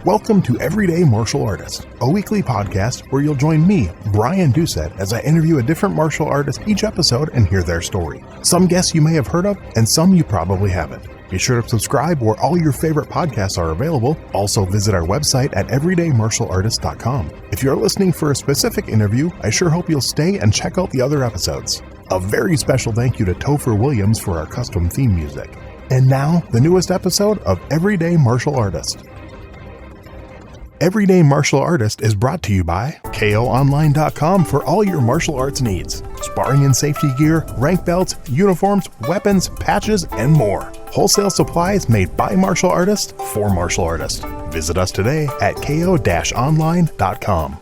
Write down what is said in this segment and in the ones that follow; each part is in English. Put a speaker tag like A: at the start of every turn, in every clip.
A: Welcome to Everyday Martial Artist, a weekly podcast where you'll join me, Brian Doucette, as I interview a different martial artist each episode and hear their story. Some guests you may have heard of, and some you probably haven't. Be sure to subscribe where all your favorite podcasts are available. Also visit our website at everydaymartialartist.com. If you're listening for a specific interview, I sure hope you'll stay and check out the other episodes. A very special thank you to Topher Williams for our custom theme music. And now, the newest episode of Everyday Martial Artist. Everyday Martial Artist is brought to you by KOOnline.com for all your martial arts needs. Sparring and safety gear, rank belts, uniforms, weapons, patches, and more. Wholesale supplies made by martial artists for martial artists. Visit us today at ko-online.com.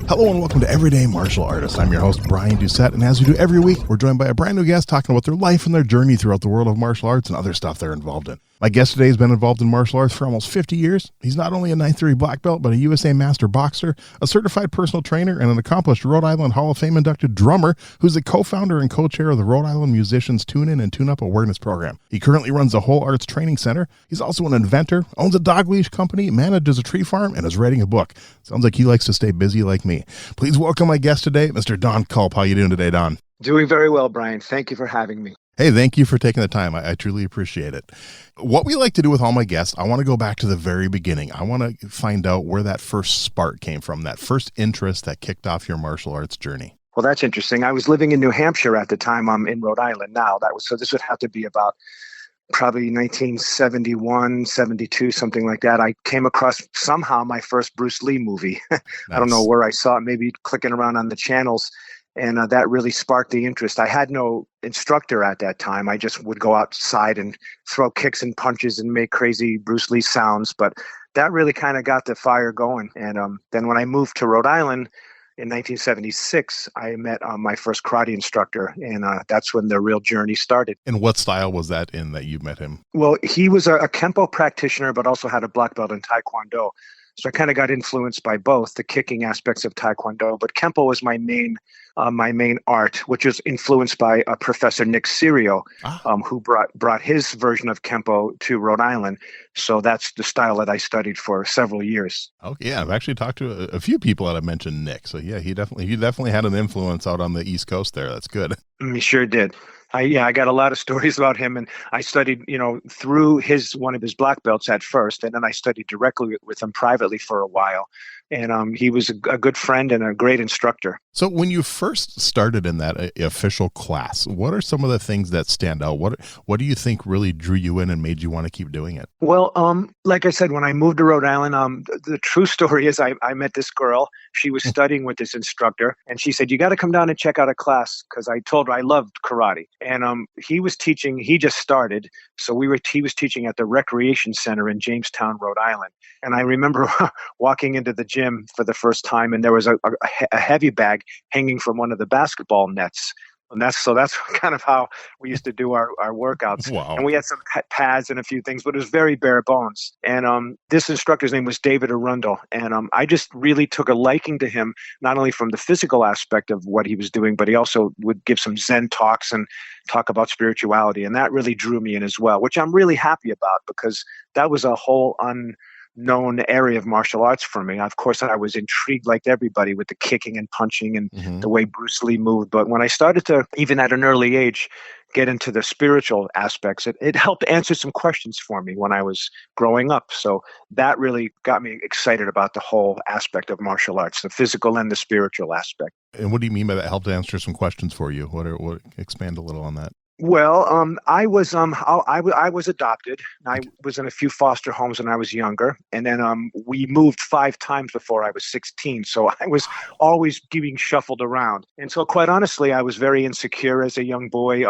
A: Hello and welcome to Everyday Martial Artist. I'm your host, Brian Doucette, and as we do every week, we're joined by a brand new guest talking about their life and their journey throughout the world of martial arts and other stuff they're involved in. My guest today has been involved in martial arts for almost 50 years. He's not only a 9th degree black belt, but a USA Master Boxer, a certified personal trainer, and an accomplished Rhode Island Hall of Fame inducted drummer who's the co-founder and co-chair of the Rhode Island Musicians Tune-In and Tune-Up Awareness Program. He currently runs the Whole Arts Training Center. He's also an inventor, owns a dog leash company, manages a tree farm, and is writing a book. Sounds like he likes to stay busy like me. Please welcome my guest today, Mr. Don Culp. How you doing today, Don?
B: Doing very well, Brian. Thank you for having me.
A: Hey, thank you for taking the time. I truly appreciate it. What we like to do with all my guests, I want to go back to the very beginning. I want to find out where that first spark came from, that first interest that kicked off your martial arts journey.
B: Well, that's interesting. I was living in New Hampshire at the time. I'm in Rhode Island now. So this would have to be about probably 1971, 72, something like that. I came across somehow my first Bruce Lee movie. Nice. I don't know where I saw it, maybe clicking around on the channels. And that really sparked the interest. I had no instructor at that time. I just would go outside and throw kicks and punches and make crazy Bruce Lee sounds. But that really kind of got the fire going. And then when I moved to Rhode Island in 1976, I met my first karate instructor. And that's when the real journey started.
A: And what style was that in that you met him?
B: Well, he was a Kempo practitioner, but also had a black belt in Taekwondo. So I kind of got influenced by both the kicking aspects of Taekwondo, but Kempo was my main art, which was influenced by Professor Nick Serio, who brought his version of Kempo to Rhode Island. So that's the style that I studied for several years.
A: Okay, yeah, I've actually talked to a few people that have mentioned Nick. So yeah, he definitely had an influence out on the East Coast there. That's good.
B: He sure did. I got a lot of stories about him, and I studied, through one of his black belts at first, and then I studied directly with him privately for a while. And he was a good friend and a great instructor.
A: So when you first started in that official class, what are some of the things that stand out? What do you think really drew you in and made you want to keep doing it?
B: Well, like I said, when I moved to Rhode Island, the true story is I met this girl. She was studying with this instructor, and she said, "You got to come down and check out a class," because I told her I loved karate. And he was teaching. He just started, so he was teaching at the Recreation Center in Jamestown, Rhode Island. And I remember walking into the gym for the first time, and there was a heavy bag hanging from one of the basketball nets. And that's kind of how we used to do our workouts.
A: Wow.
B: And we had some pads and a few things, but it was very bare bones. And this instructor's name was David Arundel. And I just really took a liking to him, not only from the physical aspect of what he was doing, but he also would give some Zen talks and talk about spirituality. And that really drew me in as well, which I'm really happy about, because that was a whole unknown area of martial arts for me. Of course, I was intrigued like everybody with the kicking and punching and the way Bruce Lee moved. But when I started to, even at an early age, get into the spiritual aspects, it helped answer some questions for me when I was growing up. So that really got me excited about the whole aspect of martial arts, the physical and the spiritual aspect.
A: And what do you mean by that helped answer some questions for you? What expand a little on that?
B: Well, I was adopted. I was in a few foster homes when I was younger, and then we moved 5 times before I was 16. So I was always being shuffled around, and so quite honestly, I was very insecure as a young boy.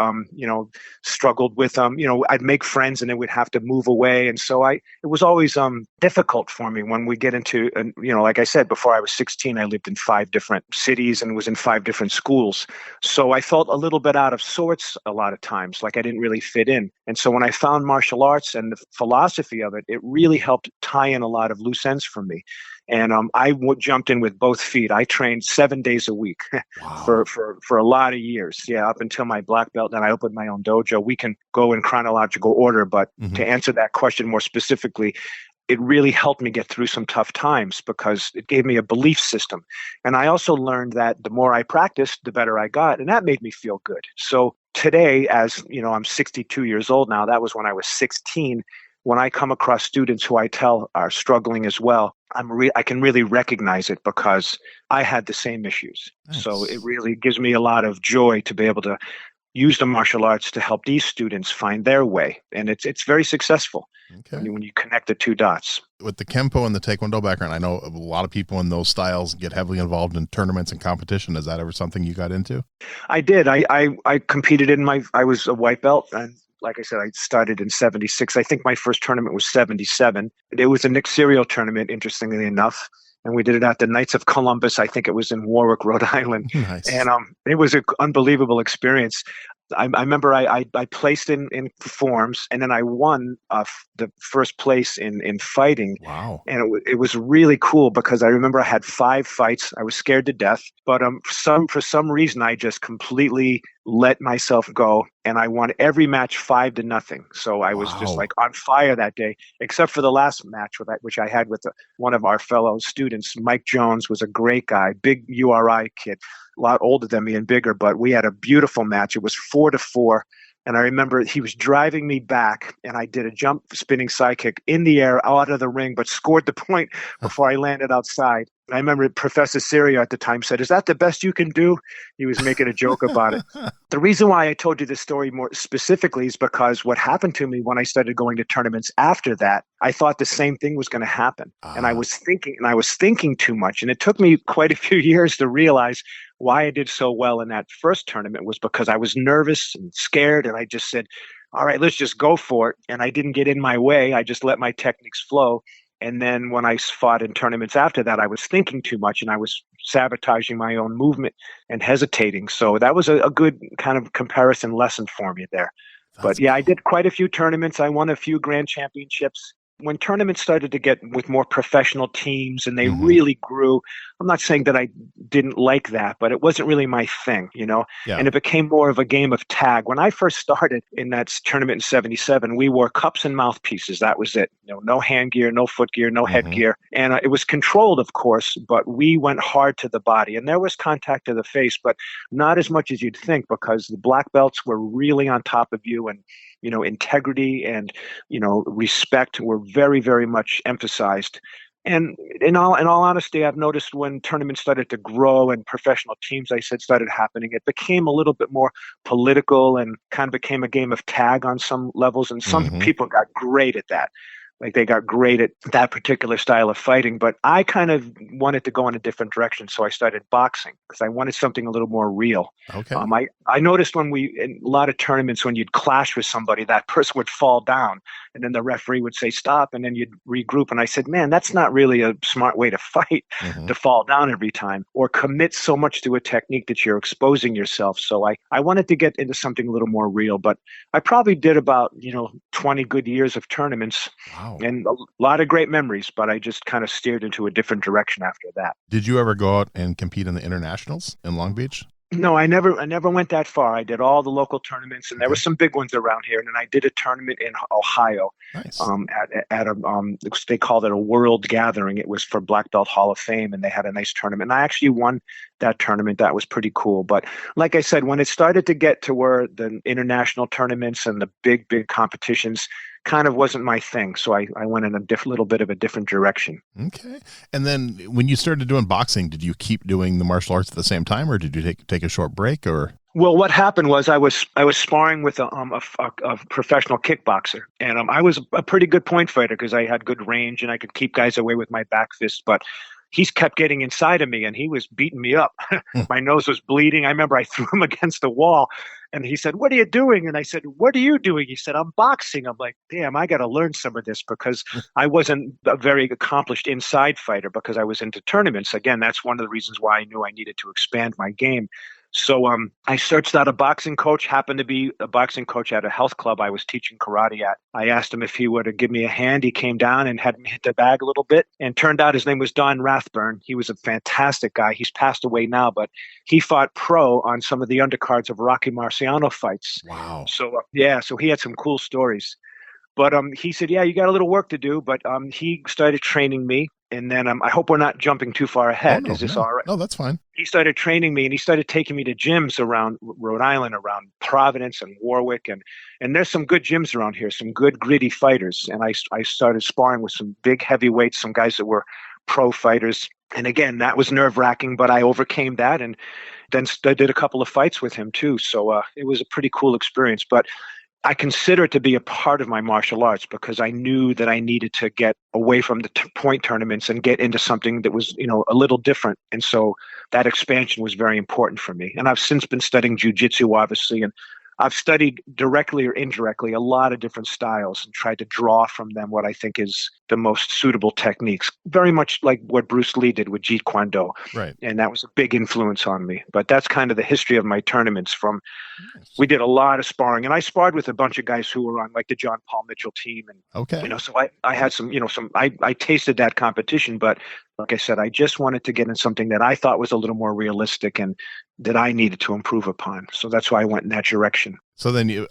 B: Struggled with I'd make friends and then we'd have to move away, and so it was always difficult for me when we get into like I said, before I was 16, I lived in 5 different cities and was in 5 different schools. So I felt a little bit out of sorts a lot of times, like I didn't really fit in. And so when I found martial arts and the philosophy of it, it really helped tie in a lot of loose ends for me. And I jumped in with both feet. I trained 7 days a week for a lot of years. Yeah, up until my black belt. Then I opened my own dojo. We can go in chronological order, but to answer that question more specifically, it really helped me get through some tough times because it gave me a belief system. And I also learned that the more I practiced, the better I got. And that made me feel good. So today, as you know, I'm 62 years old now. That was when I was 16. When I come across students who I tell are struggling as well, I can really recognize it because I had the same issues.
C: Nice.
B: So it really gives me a lot of joy to be able to use the martial arts to help these students find their way. And it's very successful when you connect the two dots.
C: With the Kempo and the Taekwondo background, I know a lot of people in those styles get heavily involved in tournaments and competition. Is that ever something you got into?
B: I did. I competed I was a white belt, and like I said, I started in 76. I think my first tournament was 77. It was a Nick Serial tournament, interestingly enough. And we did it at the Knights of Columbus. I think it was in Warwick, Rhode Island.
C: Nice.
B: And it was an unbelievable experience. I remember I placed in forms, and then I won the first place in fighting.
C: Wow.
B: And it was really cool because I remember I had 5 fights. I was scared to death, but for some reason I just completely let myself go, and I won every match 5-0. So I was just like on fire that day, except for the last match which I had with one of our fellow students. Mike Jones was a great guy, big URI kid, a lot older than me and bigger, but we had a beautiful match. It was 4-4. And I remember he was driving me back, and I did a jump spinning side kick in the air out of the ring, but scored the point before I landed outside. I remember Professor Sirio at the time said, "Is that the best you can do?" He was making a joke about it. The reason why I told you this story more specifically is because what happened to me when I started going to tournaments after that, I thought the same thing was going to happen. And I was thinking too much. And it took me quite a few years to realize why I did so well in that first tournament was because I was nervous and scared. And I just said, all right, let's just go for it. And I didn't get in my way. I just let my techniques flow. And then when I fought in tournaments after that, I was thinking too much and I was sabotaging my own movement and hesitating. So that was a good kind of comparison lesson for me there. But yeah, I did quite a few tournaments. I won a few grand championships. When tournaments started to get with more professional teams and they really grew, I'm not saying that I didn't like that, but it wasn't really my thing, you know?
C: Yeah.
B: And it became more of a game of tag. When I first started in that tournament in 77, we wore cups and mouthpieces. That was it. You know, no hand gear, no foot gear, no headgear. And it was controlled, of course, but we went hard to the body. And there was contact to the face, but not as much as you'd think because the black belts were really on top of you, and you know, integrity and, you know, respect were very, very much emphasized. And in all honesty, I've noticed when tournaments started to grow and professional teams, I said, started happening, it became a little bit more political and kind of became a game of tag on some levels. And some people got great at that. Like they got great at that particular style of fighting, but I kind of wanted to go in a different direction. So I started boxing because I wanted something a little more real.
C: Okay.
B: I noticed in a lot of tournaments, when you'd clash with somebody, that person would fall down and then the referee would say, stop. And then you'd regroup. And I said, man, that's not really a smart way to fight, to fall down every time or commit so much to a technique that you're exposing yourself. So I wanted to get into something a little more real, but I probably did about, 20 good years of tournaments.
C: Wow.
B: And a lot of great memories, but I just kind of steered into a different direction after that.
C: Did you ever go out and compete in the internationals in Long Beach?
B: No, I never went that far. I did all the local tournaments, and there were some big ones around here. And then I did a tournament in Ohio.
C: Nice.
B: At a they called it a world gathering. It was for Black Belt Hall of Fame, and they had a nice tournament. And I actually won that tournament. That was pretty cool. But like I said, when it started to get to where the international tournaments and the big competitions kind of wasn't my thing. So I went in a little bit of a different direction.
C: Okay. And then when you started doing boxing, did you keep doing the martial arts at the same time, or did you take a short break? Or
B: well, what happened was I was sparring with a professional kickboxer, and I was a pretty good point fighter because I had good range and I could keep guys away with my back fist, but he's kept getting inside of me and he was beating me up. My nose was bleeding. I remember I threw him against the wall and he said, "What are you doing?" And I said, "What are you doing?" He said, "I'm boxing." I'm like, damn, I got to learn some of this because I wasn't a very accomplished inside fighter because I was into tournaments. Again, that's one of the reasons why I knew I needed to expand my game. So I searched out a boxing coach, happened to be a boxing coach at a health club I was teaching karate at. I asked him if he would give me a hand. He came down and had me hit the bag a little bit. And turned out his name was Don Rathburn. He was a fantastic guy. He's passed away now, but he fought pro on some of the undercards of Rocky Marciano fights.
C: wow.
B: So, so he had some cool stories. But he said, yeah, you got a little work to do. But he started training me. And then I hope we're not jumping too far
C: Oh,
B: ahead.
C: no,
B: Is this
C: no,
B: all right?
C: no, that's fine.
B: He started training me, and he started taking me to gyms around Rhode Island, around Providence and Warwick. And there's some good gyms around here, some good gritty fighters. And I started sparring with some big heavyweights, some guys that were pro fighters. And again, that was nerve wracking, but I overcame that. And then I did a couple of fights with him too. So it was a pretty cool experience. But I consider it to be a part of my martial arts because I knew that I needed to get away from the point tournaments and get into something that was, a little different. And so that expansion was very important for me. And I've since been studying jujitsu, obviously, and I've studied directly or indirectly a lot of different styles and tried to draw from them what I think is the most suitable techniques, very much like what Bruce Lee did with Jeet Kune Do.
C: Right.
B: And that was a big influence on me. But that's kind of the history of my tournaments
C: Nice.
B: we did a lot of sparring, and I sparred with a bunch of guys who were on like the John Paul Mitchell team. And,
C: Okay.
B: so I had some, I tasted that competition, but like I said, I just wanted to get in something that I thought was a little more realistic and that I needed to improve upon. So that's why I went in that direction.
C: So then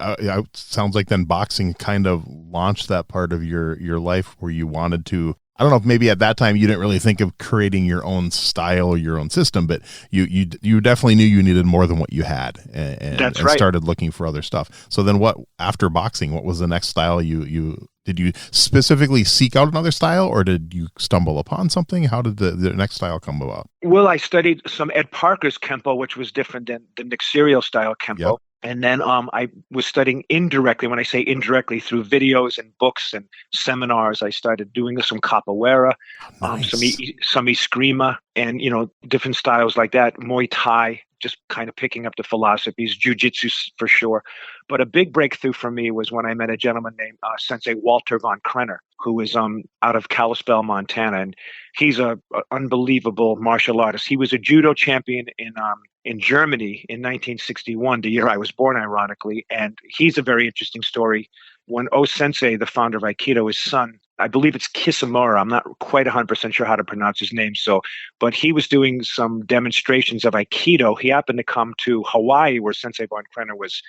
C: sounds like then boxing kind of launched that part of your life where you wanted to, I don't know if maybe at that time you didn't really think of creating your own style or your own system, but you definitely knew you needed more than what you had and started looking for other stuff. So then after boxing, what was the next style did you specifically seek out another style, or did you stumble upon something? How did the next style come about?
B: Well, I studied some Ed Parker's Kempo, which was different than the Nick Serial style Kempo.
C: Yep.
B: And then I was studying indirectly. When I say indirectly, through videos and books and seminars, I started doing some capoeira,
C: Nice.
B: some eskrima, and different styles like that. Muay Thai, just kind of picking up the philosophies, jujitsu for sure. But a big breakthrough for me was when I met a gentleman named Sensei Walter von Krenner, who is out of Kalispell, Montana, and he's a unbelievable martial artist. He was a judo champion in Germany in 1961, the year I was born, ironically. And he's a very interesting story. When Sensei, the founder of Aikido, his son, I believe it's Kisamura, I'm not quite 100% sure how to pronounce his name. But he was doing some demonstrations of Aikido. He happened to come to Hawaii, where Sensei von Krenner was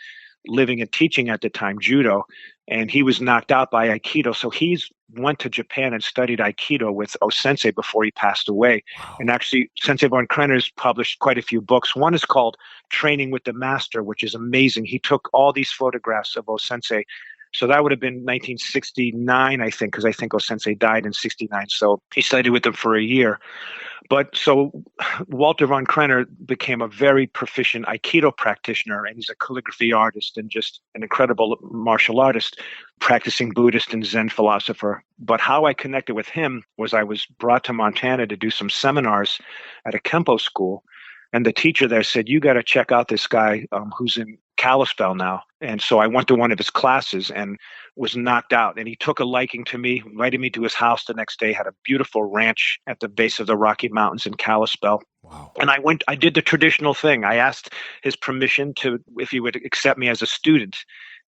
B: living and teaching at the time, judo, and he was knocked out by Aikido. So he went to Japan and studied Aikido with Sensei before he passed away.
C: Wow.
B: And actually, Sensei von Krenner's published quite a few books. One is called Training with the Master, which is amazing. He took all these photographs of Sensei. So that would have been 1969, I think, because I think Sensei died in 69. So he studied with him for a year. But so Walter von Krenner became a very proficient Aikido practitioner, and he's a calligraphy artist and just an incredible martial artist, practicing Buddhist and Zen philosopher. But how I connected with him was I was brought to Montana to do some seminars at a Kempo school. And the teacher there said, you got to check out this guy who's in Kalispell now. And so I went to one of his classes and was knocked out. And he took a liking to me, invited me to his house the next day, had a beautiful ranch at the base of the Rocky Mountains in Kalispell.
C: Wow.
B: And I did the traditional thing. I asked his permission if he would accept me as a student.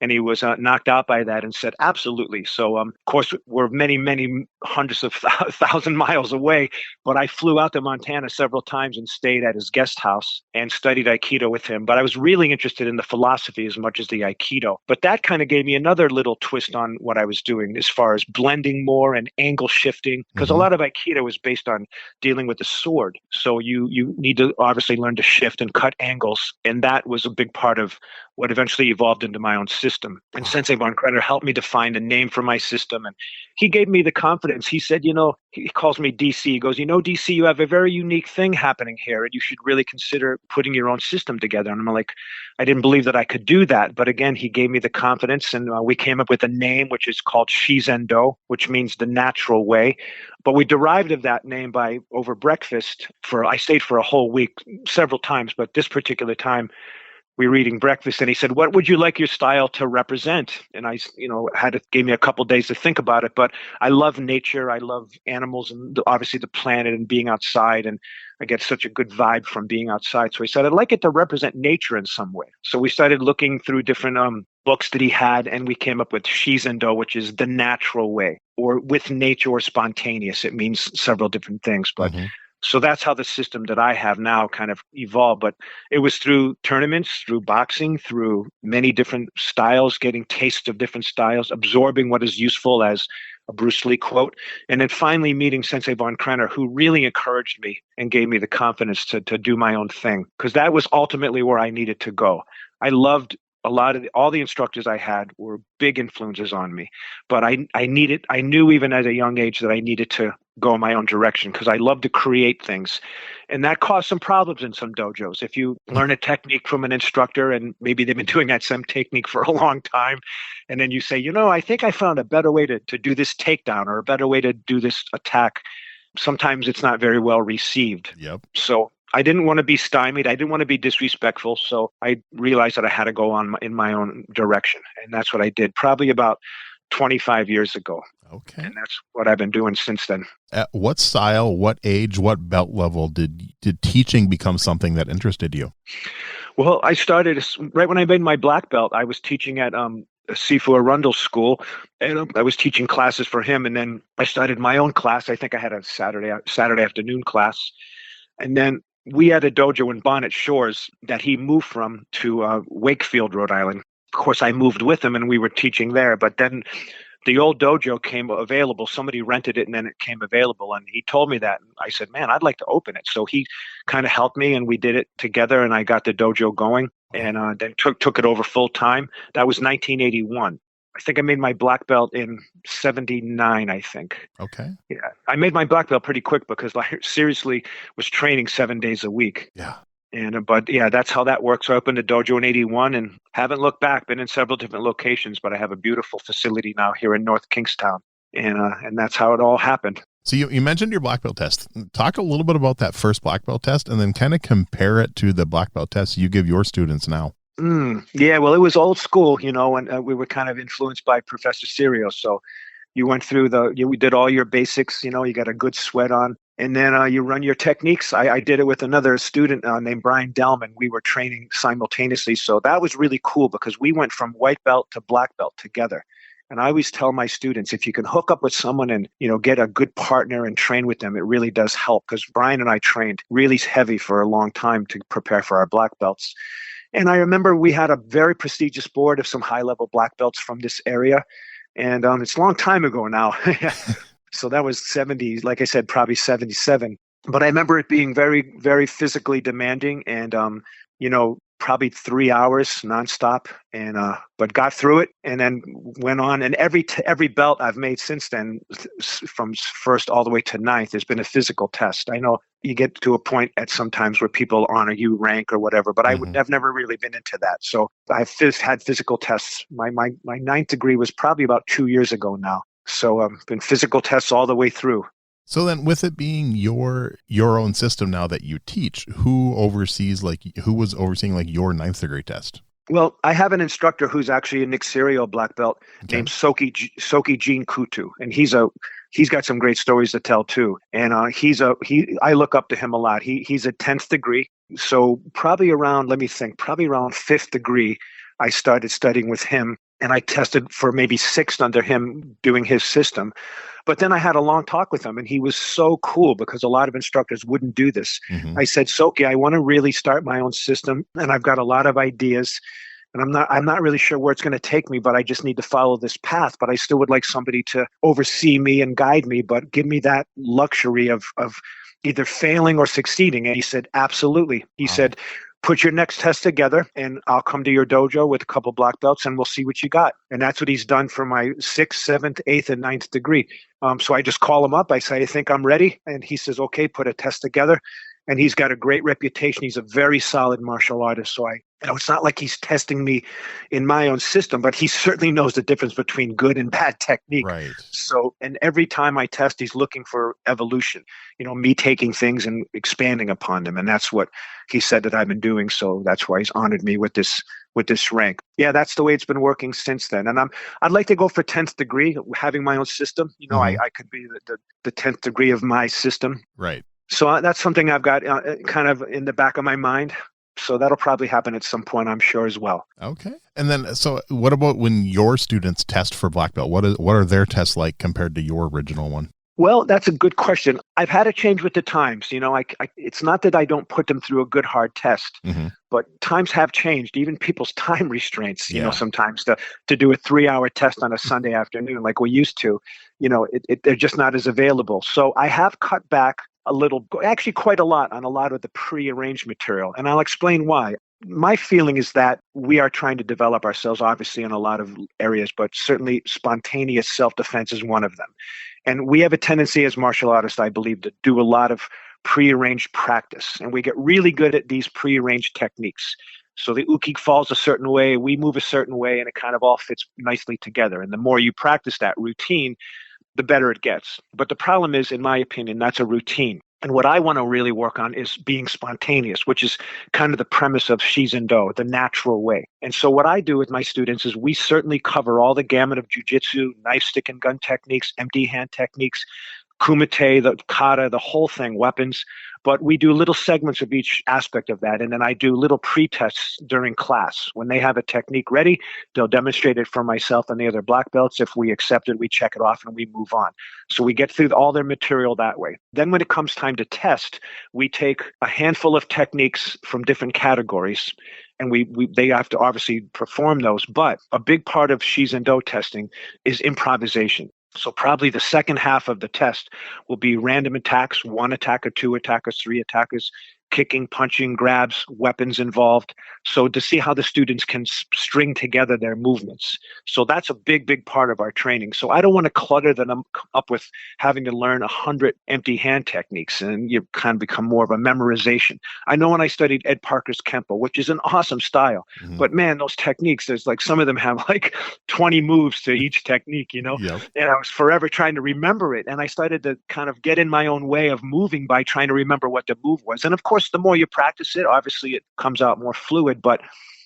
B: And he was knocked out by that and said, absolutely. So, of course, we're many, many hundreds of 1,000 miles away. But I flew out to Montana several times and stayed at his guest house and studied Aikido with him. But I was really interested in the philosophy as much as the Aikido. But that kind of gave me another little twist on what I was doing as far as blending more and angle shifting. Because a lot of Aikido is based on dealing with the sword. So you need to obviously learn to shift and cut angles. And that was a big part of what eventually evolved into my own system. And Sensei von Krenner helped me define a name for my system. And he gave me the confidence. He said, he calls me DC. He goes, DC, you have a very unique thing happening here, and you should really consider putting your own system together. And I'm like, I didn't believe that I could do that. But again, he gave me the confidence, and we came up with a name, which is called Shizen-do, which means the natural way. But we derived of that name by over breakfast. I stayed for a whole week, several times, but this particular time, we were eating breakfast, and he said, what would you like your style to represent? And I, gave me a couple of days to think about it. But I love nature. I love animals and obviously the planet and being outside. And I get such a good vibe from being outside. So he said, I'd like it to represent nature in some way. So we started looking through different books that he had, and we came up with Shizen-do, which is the natural way, or with nature or spontaneous. It means several different things. But So that's how the system that I have now kind of evolved. But it was through tournaments, through boxing, through many different styles, getting tastes of different styles, absorbing what is useful, as a Bruce Lee quote, and then finally meeting Sensei Von Krenner, who really encouraged me and gave me the confidence to do my own thing, because that was ultimately where I needed to go. I loved all the instructors I had were big influences on me, but I knew even at a young age that I needed to go in my own direction, because I love to create things. And that caused some problems in some dojos. If you learn a technique from an instructor and maybe they've been doing that same technique for a long time, and then you say, I think I found a better way to do this takedown, or a better way to do this attack, sometimes it's not very well received.
C: Yep.
B: So I didn't want to be stymied. I didn't want to be disrespectful. So I realized that I had to go in my own direction. And that's what I did probably about 25 years ago.
C: Okay.
B: And that's what I've been doing since then.
C: At what style, what age, what belt level did teaching become something that interested you?
B: Well, I started right when I made my black belt. I was teaching at Sifu Arundel's school, and I was teaching classes for him. And then I started my own class. I think I had a Saturday afternoon class. And then we had a dojo in Bonnet Shores that he moved from to Wakefield, Rhode Island. Of course, I moved with him and we were teaching there. But then the old dojo came available. Somebody rented it and then it came available. And he told me that. And I said, man, I'd like to open it. So he kind of helped me and we did it together, and I got the dojo going, and then took it over full time. That was 1981. I think I made my black belt in 79, I think.
C: Okay.
B: Yeah. I made my black belt pretty quick because I seriously was training 7 days a week.
C: Yeah.
B: And, but yeah, that's how that works. I opened a dojo in 81 and haven't looked back, been in several different locations, but I have a beautiful facility now here in North Kingstown. And that's how it all happened.
C: So you mentioned your black belt test. Talk a little bit about that first black belt test and then kind of compare it to the black belt test you give your students now.
B: Yeah, well, it was old school, and we were kind of influenced by Professor Serio. So you went through we did all your basics, you got a good sweat on, and then you run your techniques. I did it with another student named Brian Delman. We were training simultaneously. So that was really cool because we went from white belt to black belt together. And I always tell my students, if you can hook up with someone and, get a good partner and train with them, it really does help, because Brian and I trained really heavy for a long time to prepare for our black belts. And I remember we had a very prestigious board of some high-level black belts from this area. And it's a long time ago now. So that was 70, like I said, probably 77. But I remember it being very, very physically demanding and, probably 3 hours nonstop. And but got through it and then went on. And every belt I've made since then, from first all the way to ninth, there's been a physical test. I know you get to a point at sometimes where people honor you rank or whatever, but I've never really been into that. So I've had physical tests. My ninth degree was probably about 2 years ago now. So been physical tests all the way through.
C: So then, with it being your own system now that you teach, who was overseeing your ninth degree test?
B: Well, I have an instructor who's actually a Nick Serio black belt named Soki Jean Kutu, and he's got some great stories to tell too. And I look up to him a lot. He's a 10th degree, so probably around fifth degree, I started studying with him, and I tested for maybe sixth under him doing his system. But then I had a long talk with him, and he was so cool because a lot of instructors wouldn't do this. Mm-hmm. I said, Soki, I want to really start my own system, and I've got a lot of ideas, and I'm not really sure where it's going to take me, but I just need to follow this path. But I still would like somebody to oversee me and guide me, but give me that luxury of either failing or succeeding. And he said, absolutely. He said, put your next test together and I'll come to your dojo with a couple black belts and we'll see what you got. And that's what he's done for my 6th, 7th, 8th, and 9th degree. So I just call him up. I say, I think I'm ready. And he says, okay, put a test together. And he's got a great reputation. He's a very solid martial artist. So it's not like he's testing me in my own system, but he certainly knows the difference between good and bad technique.
C: Right.
B: So, and every time I test, he's looking for evolution, me taking things and expanding upon them. And that's what he said that I've been doing. So that's why he's honored me with this rank. Yeah, that's the way it's been working since then. And I'd like to go for 10th degree, having my own system. I could be the 10th degree of my system.
C: Right.
B: So that's something I've got kind of in the back of my mind. So that'll probably happen at some point, I'm sure, as well.
C: Okay. And then, so what about when your students test for black belt? What are their tests like compared to your original one?
B: Well, that's a good question. I've had to change with the times. It's not that I don't put them through a good hard test,
C: Hmm.
B: but times have changed. Even people's time restraints,
C: Yeah.
B: sometimes to do a 3-hour test on a Sunday afternoon like we used to, they're just not as available. So I have cut back a little, actually quite a lot on a lot of the prearranged material. And I'll explain why. My feeling is that we are trying to develop ourselves, obviously, in a lot of areas, but certainly spontaneous self-defense is one of them. And we have a tendency as martial artists, I believe, to do a lot of prearranged practice. And we get really good at these prearranged techniques. So the uki falls a certain way, we move a certain way, and it kind of all fits nicely together. And the more you practice that routine, the better it gets. But the problem is, in my opinion, that's a routine. And what I want to really work on is being spontaneous, which is kind of the premise of Shizen-do, the natural way. And so what I do with my students is we certainly cover all the gamut of jujitsu, knife, stick, and gun techniques, empty hand techniques, kumite, the kata, the whole thing, weapons. But we do little segments of each aspect of that. And then I do little pre-tests during class. When they have a technique ready, they'll demonstrate it for myself and the other black belts. If we accept it, we check it off and we move on. So we get through all their material that way. Then when it comes time to test, we take a handful of techniques from different categories and they have to obviously perform those. But a big part of Shizen-do testing is improvisation. So probably the second half of the test will be random attacks, 1 attacker, 2 attackers, 3 attackers, kicking, punching, grabs, weapons involved. So to see how the students can string together their movements. So that's a big, big part of our training. So I don't want to clutter them up with having to learn 100 empty hand techniques and you kind of become more of a memorization. I know when I studied Ed Parker's Kempo, which is an awesome style, but man, those techniques, there's like some of them have like 20 moves to each technique,
C: Yep.
B: and I was forever trying to remember it. And I started to kind of get in my own way of moving by trying to remember what the move was. And of course, the more you practice it, obviously it comes out more fluid, but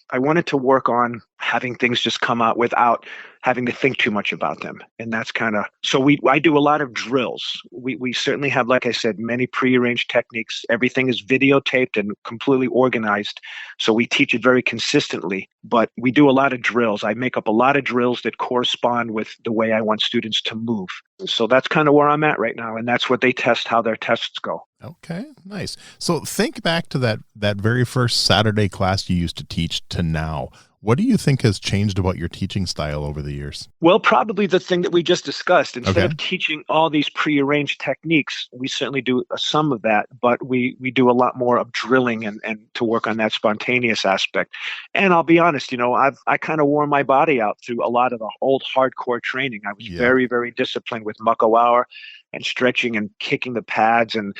B: I wanted to work on having things just come out without having to think too much about them. And that's kind of, so I do a lot of drills. We certainly have, like I said, many prearranged techniques. Everything is videotaped and completely organized. So we teach it very consistently, but we do a lot of drills. I make up a lot of drills that correspond with the way I want students to move. So that's kind of where I'm at right now. And that's what they test, how their tests go.
C: Okay, nice. So think back to that very first Saturday class you used to teach to now. What do you think has changed about your teaching style over the years?
B: Well, probably the thing that we just discussed. Instead
C: Okay.
B: of teaching all these prearranged techniques, we certainly do some of that, but we do a lot more of drilling and to work on that spontaneous aspect. And I'll be honest, I kind of wore my body out through a lot of the old hardcore training. I was
C: Yeah.
B: very, very disciplined with mucko hour and stretching and kicking the pads and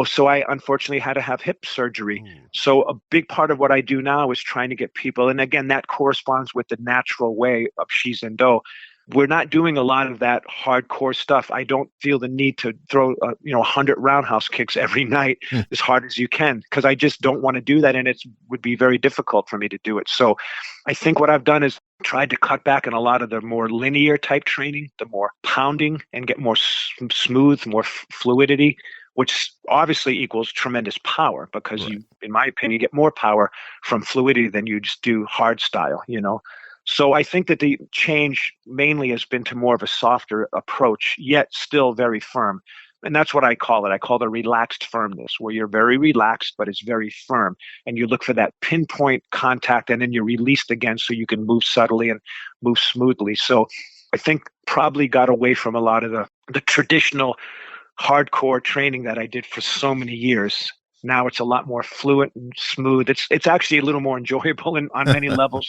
B: so I unfortunately had to have hip surgery.
C: Ooh.
B: So a big part of what I do now is trying to get people, and again, that corresponds with the natural way of Shizen-do. We're not doing a lot of that hardcore stuff. I don't feel the need to throw 100 roundhouse kicks every night as hard as you can because I just don't want to do that, and it would be very difficult for me to do it. So I think what I've done is tried to cut back on a lot of the more linear type training, the more pounding, and get more smooth, more fluidity, which obviously equals tremendous power because
C: Right.
B: you, in my opinion, get more power from fluidity than you just do hard style, So I think that the change mainly has been to more of a softer approach, yet still very firm. And that's what I call it. I call it a relaxed firmness, where you're very relaxed, but it's very firm. And you look for that pinpoint contact and then you're released again so you can move subtly and move smoothly. So I think probably got away from a lot of the traditional hardcore training that I did for so many years. Now it's a lot more fluid and smooth. It's actually a little more enjoyable on many levels.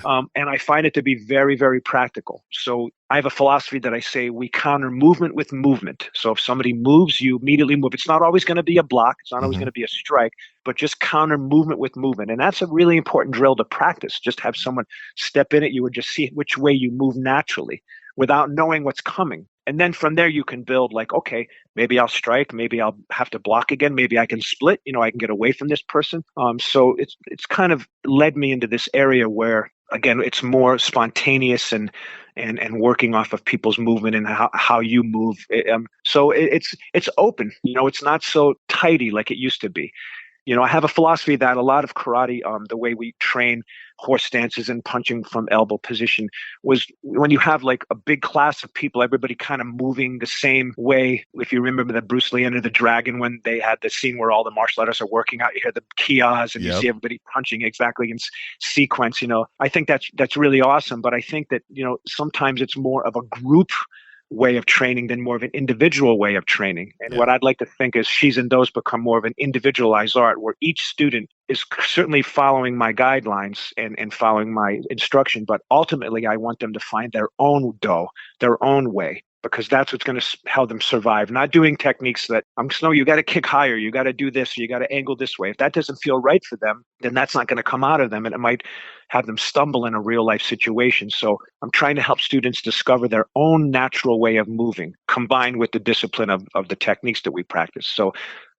B: And I find it to be very, very practical. So I have a philosophy that I say we counter movement with movement. So if somebody moves, you immediately move. It's not always going to be a block. It's not always going to be a strike, but just counter movement with movement. And that's a really important drill to practice. Just have someone step in at you and just see which way you move naturally without knowing what's coming. And then from there, you can build like, okay, maybe I'll strike, maybe I'll have to block again, maybe I can split, I can get away from this person. So it's kind of led me into this area where, again, it's more spontaneous and working off of people's movement and how you move. So it's open, it's not so tidy like it used to be. I have a philosophy that a lot of karate, the way we train horse stances and punching from elbow position, was when you have like a big class of people, everybody kind of moving the same way. If you remember the Bruce Lee Enter the Dragon, when they had the scene where all the martial artists are working out, you hear the kias and you see everybody punching exactly in sequence. I think that's really awesome. But I think that, sometimes it's more of a group way of training than more of an individual way of training. And what I'd like to think is Shizen-do's become more of an individualized art where each student is certainly following my guidelines and following my instruction, but ultimately I want them to find their own do, their own way, because that's what's going to help them survive. Not doing techniques that you got to kick higher, you got to do this, you got to angle this way. If that doesn't feel right for them, then that's not going to come out of them, and it might have them stumble in a real life situation. So I'm trying to help students discover their own natural way of moving, combined with the discipline of the techniques that we practice. So